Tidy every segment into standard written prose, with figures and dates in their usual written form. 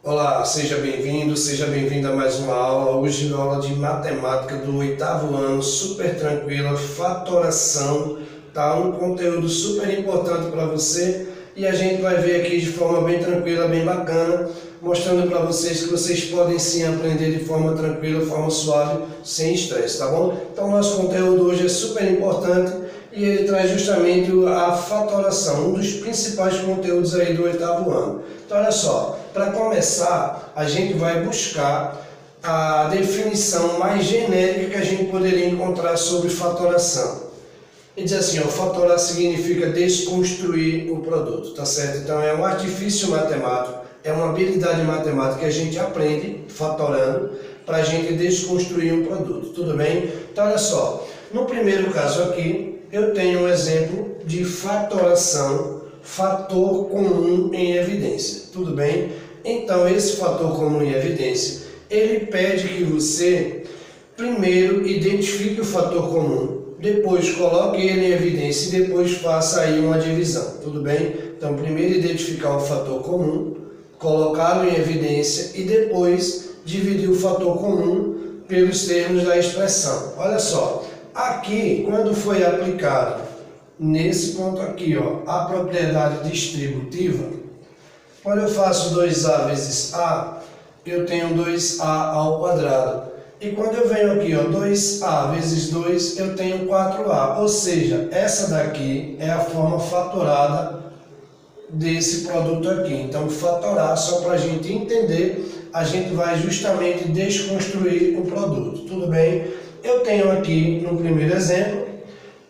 Olá, seja bem-vindo a mais uma aula. Hoje a aula de matemática do 8º ano, super tranquila, fatoração, tá? Um conteúdo super importante para você e a gente vai ver aqui de forma bem tranquila, bem bacana, mostrando para vocês que vocês podem sim aprender de forma tranquila, forma suave, sem estresse, tá bom? Então nosso conteúdo hoje é super importante e ele traz justamente a fatoração, um dos principais conteúdos aí do 8º ano. Então olha só, para começar, a gente vai buscar a definição mais genérica que a gente poderia encontrar sobre fatoração. Ele diz assim, ó, fatorar significa desconstruir o produto, tá certo? Então é um artifício matemático, é uma habilidade matemática que a gente aprende fatorando para a gente desconstruir um produto, tudo bem? Então olha só, no primeiro caso aqui, eu tenho um exemplo de fatoração, fator comum em evidência, tudo bem? Então esse fator comum em evidência, ele pede que você primeiro identifique o fator comum, depois coloque ele em evidência e depois faça aí uma divisão, tudo bem? Então primeiro identificar o fator comum, colocá-lo em evidência e depois dividir o fator comum pelos termos da expressão. Olha só, aqui quando foi aplicado nesse ponto aqui, ó, a propriedade distributiva, quando eu faço 2a vezes a, eu tenho 2a ao quadrado. E quando eu venho aqui, ó, 2a vezes 2, eu tenho 4a. Ou seja, essa daqui é a forma fatorada desse produto aqui. Então, fatorar, só para a gente entender, a gente vai justamente desconstruir o produto. Tudo bem? Eu tenho aqui, no primeiro exemplo,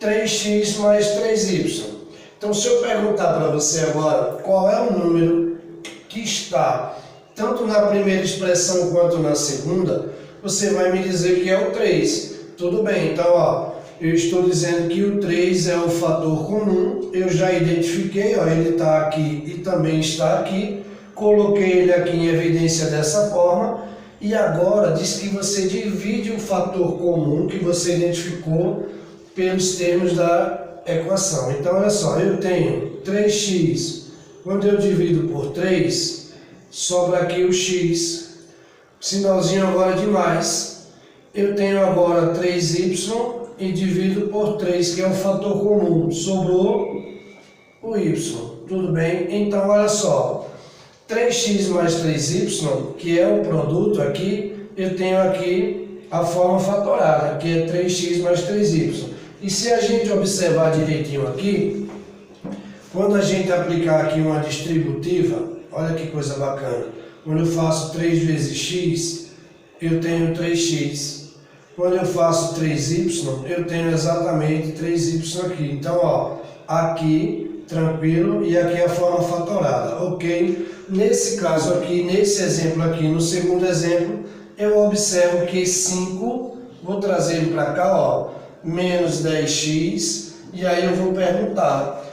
3x mais 3y. Então, se eu perguntar para você agora qual é o número que está tanto na primeira expressão quanto na segunda, você vai me dizer que é o 3. Tudo bem, então ó, eu estou dizendo que o 3 é o fator comum, eu já identifiquei, ó, ele está aqui e também está aqui, coloquei ele aqui em evidência dessa forma, e agora diz que você divide o fator comum que você identificou pelos termos da equação. Então olha só, eu tenho 3x, quando eu divido por 3, sobra aqui o x, sinalzinho agora de mais, eu tenho agora 3y e divido por 3, que é o fator comum, sobrou o y, tudo bem? Então olha só, 3x mais 3y, que é o produto aqui, eu tenho aqui a forma fatorada, que é 3x mais 3y. E se a gente observar direitinho aqui, quando a gente aplicar aqui uma distributiva, olha que coisa bacana, quando eu faço 3 vezes x, eu tenho 3x. Quando eu faço 3y, eu tenho exatamente 3y aqui. Então, ó, aqui, tranquilo, e aqui a forma fatorada, ok? Nesse caso aqui, nesse exemplo aqui, no segundo exemplo, eu observo que 5, vou trazer ele para cá, ó, menos 10x, e aí eu vou perguntar,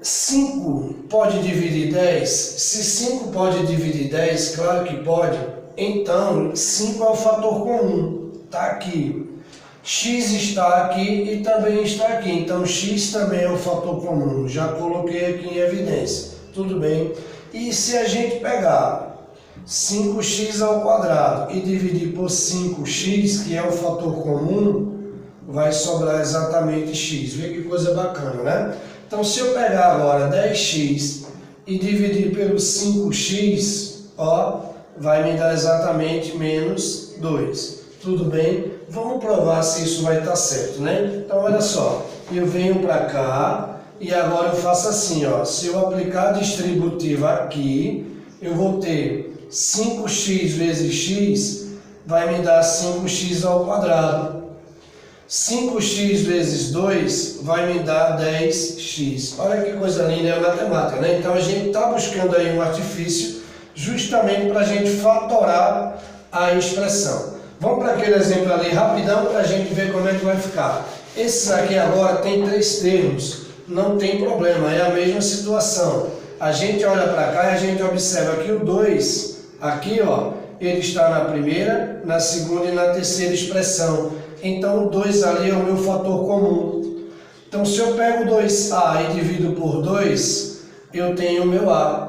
5 pode dividir 10? Se 5 pode dividir 10, claro que pode, então 5 é o fator comum, está aqui. X está aqui e também está aqui, então x também é o fator comum, já coloquei aqui em evidência, tudo bem? E se a gente pegar 5x ao quadrado e dividir por 5x, que é o fator comum, vai sobrar exatamente x. Vê que coisa bacana, né? Então, se eu pegar agora 10x e dividir pelo 5x, ó, vai me dar exatamente menos 2. Tudo bem? Vamos provar se isso vai estar certo, né? Então, olha só, eu venho para cá e agora eu faço assim, ó, se eu aplicar a distributiva aqui, eu vou ter 5x vezes x, vai me dar 5x ao quadrado. 5x vezes 2 vai me dar 10x. Olha que coisa linda é a matemática, né? Então a gente está buscando aí um artifício justamente para a gente fatorar a expressão. Vamos para aquele exemplo ali rapidão para a gente ver como é que vai ficar. Esses aqui agora tem 3 termos, não tem problema, é a mesma situação. A gente olha para cá e a gente observa que o 2, aqui ó, ele está na primeira, na segunda e na terceira expressão. Então o 2 ali é o meu fator comum. Então se eu pego 2a e divido por 2, eu tenho o meu a.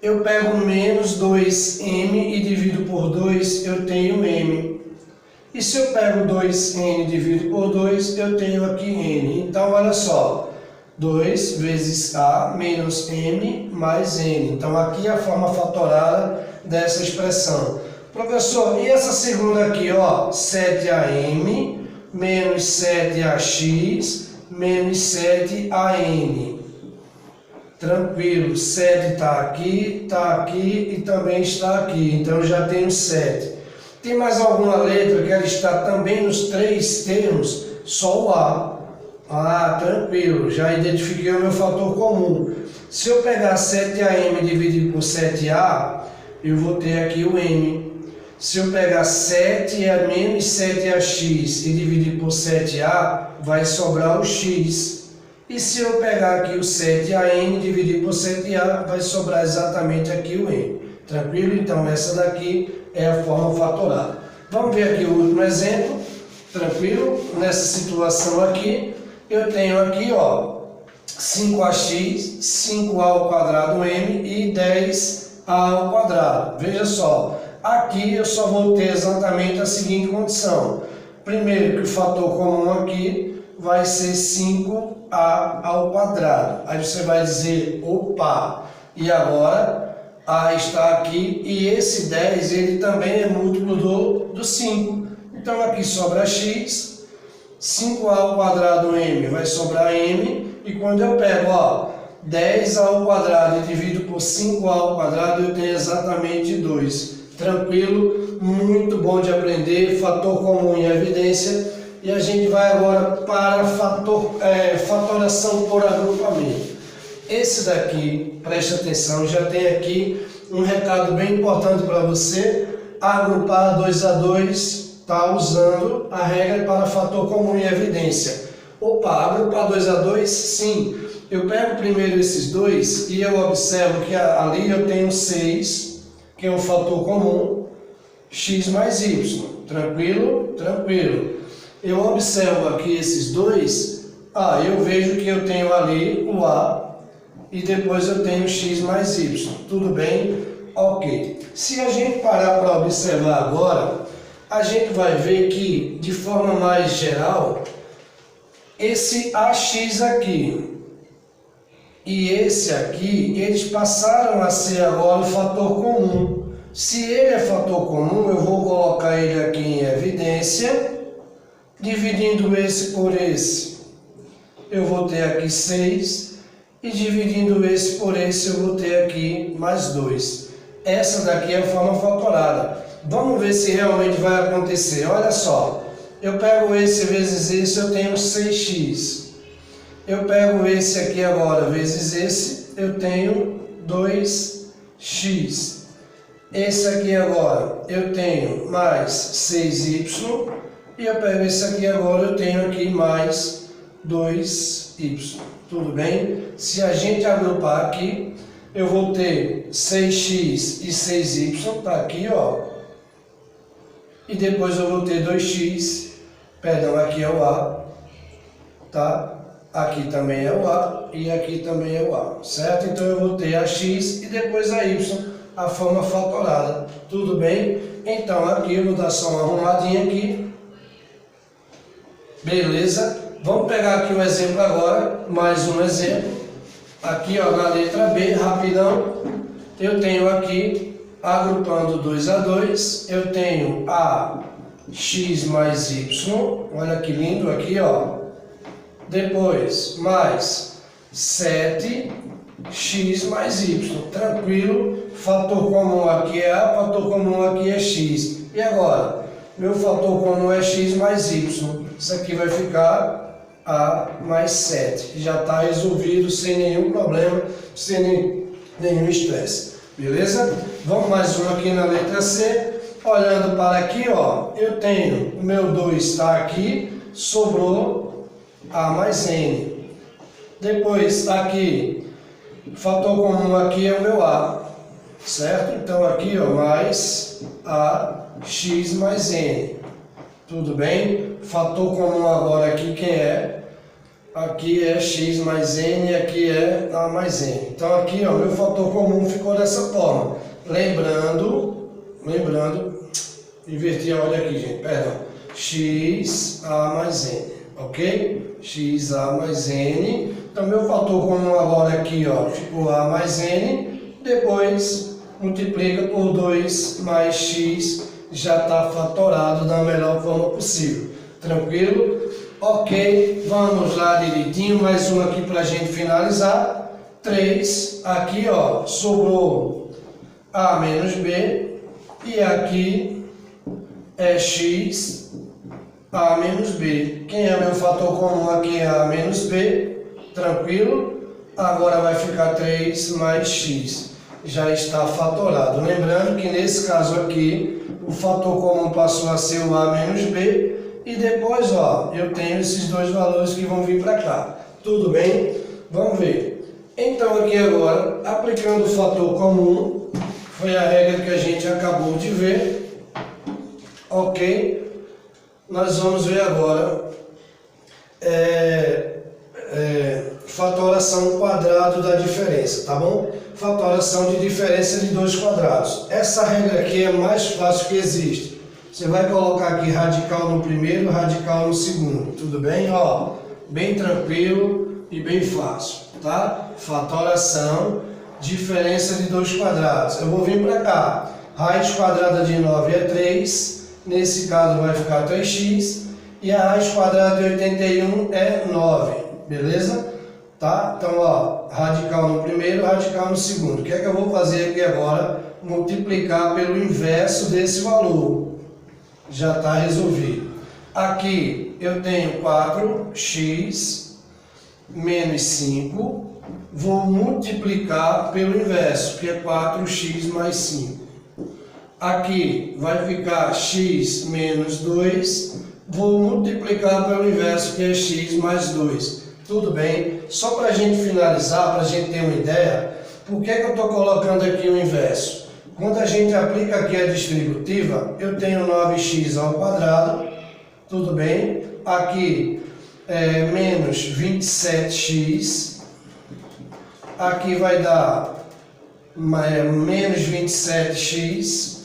eu pego menos 2m e divido por 2, eu tenho m. E se eu pego 2n e divido por 2, eu tenho aqui n. Então, olha só, 2 vezes a menos m mais n. Então, aqui é a forma fatorada dessa expressão. Professor, e essa segunda aqui, ó, 7am menos 7ax menos 7an. Tranquilo, 7 está aqui e também está aqui. Então, eu já tenho 7. Tem mais alguma letra que ela está também nos 3 termos? Só o A. Ah, tranquilo, já identifiquei o meu fator comum. Se eu pegar 7am e dividir por 7a, eu vou ter aqui o m. Se eu pegar 7 a menos 7ax e dividir por 7a, vai sobrar o x. E se eu pegar aqui o 7an e dividir por 7a, vai sobrar exatamente aqui o m. Tranquilo? Então, essa daqui é a forma fatorada. Vamos ver aqui o último exemplo. Tranquilo? Nessa situação aqui, eu tenho aqui, ó, 5ax, 5a ao quadrado m e 10a ao quadrado. Veja só, aqui eu só vou ter exatamente a seguinte condição. Primeiro, que o fator comum aqui vai ser 5a ao quadrado. Aí você vai dizer, opa, e agora a está aqui, e esse 10 ele também é múltiplo do 5. Então aqui sobra x, 5a ao quadrado m vai sobrar m, e quando eu pego, ó, 10 ao quadrado e divido por 5a ao quadrado, eu tenho exatamente 2. Tranquilo, muito bom de aprender, fator comum em evidência, e a gente vai agora para fatoração por agrupamento. Esse daqui, preste atenção, já tem aqui um recado bem importante para você. Agrupar 2 a 2 está usando a regra para fator comum em evidência. Opa, agrupar 2 a 2? Sim. Eu pego primeiro esses dois e eu observo que ali eu tenho 6, que é um fator comum, x mais y. Tranquilo? Tranquilo. Eu observo aqui esses dois, eu vejo que eu tenho ali o a, e depois eu tenho x mais y. Tudo bem? Ok. Se a gente parar para observar agora, a gente vai ver que, de forma mais geral, esse ax aqui e esse aqui, eles passaram a ser agora o fator comum. Se ele é fator comum, eu vou colocar ele aqui em evidência, dividindo esse por esse, eu vou ter aqui 6. E dividindo esse por esse, eu vou ter aqui mais 2. Essa daqui é a forma fatorada. Vamos ver se realmente vai acontecer. Olha só, eu pego esse vezes esse, eu tenho 6x. Eu pego esse aqui agora vezes esse, eu tenho 2x. Esse aqui agora, eu tenho mais 6y. E eu pego esse aqui agora, eu tenho aqui mais 2y. Tudo bem? Se a gente agrupar aqui, eu vou ter 6x e 6y, tá aqui, ó. E depois eu vou ter 2x, perdão, aqui é o a, tá? Aqui também é o a e aqui também é o a, certo? Então eu vou ter a x e depois a y, a forma fatorada. Tudo bem? Então aqui eu vou dar só uma arrumadinha aqui. Beleza? Vamos pegar aqui um exemplo agora, mais um exemplo. Aqui, ó, na letra B, rapidão, eu tenho aqui, agrupando 2 a 2, eu tenho a x mais y, olha que lindo aqui, ó. Depois, mais 7x mais y, tranquilo, fator comum aqui é a, fator comum aqui é x. E agora? Meu fator comum é x mais y, isso aqui vai ficar a mais 7. Já está resolvido sem nenhum problema, sem nenhum estresse. Beleza? Vamos mais um aqui na letra C. Olhando para aqui, ó, eu tenho o meu 2 está aqui, sobrou a mais n. Depois aqui, fator comum aqui é o meu a, certo? Então aqui, ó, mais a x mais n. Tudo bem? Fator comum agora aqui quem é? aqui é x mais n e aqui é a mais n. Então aqui, ó, meu fator comum ficou dessa forma. Lembrando, inverti a ordem aqui, gente, perdão. X, A mais N, ok? X, A mais N. Então meu fator comum agora aqui, ó, ficou A mais N. Depois multiplica por 2 mais X, já está fatorado da melhor forma possível. Tranquilo? Ok, vamos lá direitinho, mais uma aqui para a gente finalizar. 3, aqui ó, sobrou A menos B, e aqui é X, A menos B. Quem é meu fator comum aqui é A menos B, tranquilo? Agora vai ficar 3 mais X, já está fatorado. Lembrando que nesse caso aqui, o fator comum passou a ser o A menos B, e depois, ó, eu tenho esses dois valores que vão vir para cá. Tudo bem? Vamos ver. Então, aqui agora, aplicando o fator comum, foi a regra que a gente acabou de ver. Ok? Nós vamos ver agora fatoração quadrado da diferença, tá bom? Fatoração de diferença de dois quadrados. Essa regra aqui é a mais fácil que existe. Você vai colocar aqui radical no primeiro, radical no segundo, tudo bem? Ó, bem tranquilo e bem fácil, tá? Fatoração, diferença de dois quadrados. Eu vou vir para cá. Raiz quadrada de 9 é 3, nesse caso vai ficar 3x, e a raiz quadrada de 81 é 9, beleza? Tá? Então, ó, radical no primeiro, radical no segundo. O que é que eu vou fazer aqui agora? Multiplicar pelo inverso desse valor. Já está resolvido. Aqui eu tenho 4x menos 5. Vou multiplicar pelo inverso, que é 4x mais 5. Aqui vai ficar x menos 2. Vou multiplicar pelo inverso, que é x mais 2. Tudo bem? Só para a gente finalizar, para a gente ter uma ideia, por que eu estou colocando aqui o inverso? Quando a gente aplica aqui a distributiva, eu tenho 9x ao quadrado, tudo bem? Aqui é menos 27x, aqui vai dar menos 27x,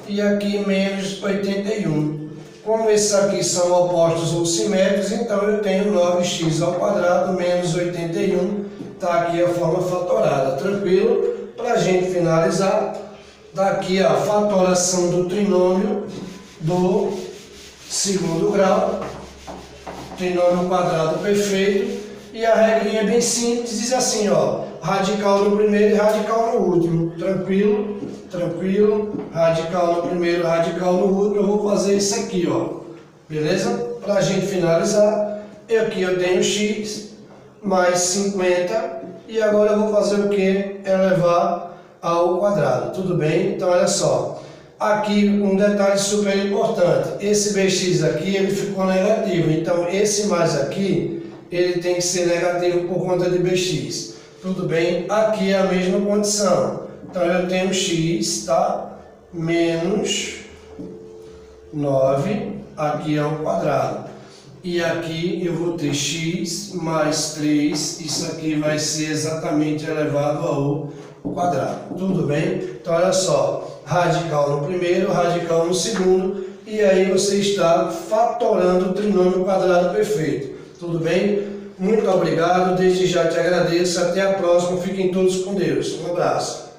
e aqui menos 81. Como esses aqui são opostos ou simétricos, então eu tenho 9x ao quadrado menos 81, está aqui a forma fatorada, tranquilo? Para a gente finalizar, daqui a fatoração do trinômio do segundo grau, trinômio quadrado perfeito, e a regrinha é bem simples, diz assim, ó, radical no primeiro e radical no último, tranquilo, tranquilo, radical no primeiro, radical no último, eu vou fazer isso aqui, ó, beleza? Para a gente finalizar, aqui eu tenho x mais 50, e agora eu vou fazer o que? Elevar ao quadrado, tudo bem? Então olha só, aqui um detalhe super importante, esse bx aqui ele ficou negativo, então esse mais aqui, ele tem que ser negativo por conta de bx, tudo bem? Aqui é a mesma condição, então eu tenho x, tá? Menos 9, aqui é o quadrado. E aqui eu vou ter x mais 3, isso aqui vai ser exatamente elevado ao quadrado, tudo bem? Então olha só, radical no primeiro, radical no segundo, e aí você está fatorando o trinômio quadrado perfeito, tudo bem? Muito obrigado, desde já te agradeço, até a próxima, fiquem todos com Deus, um abraço.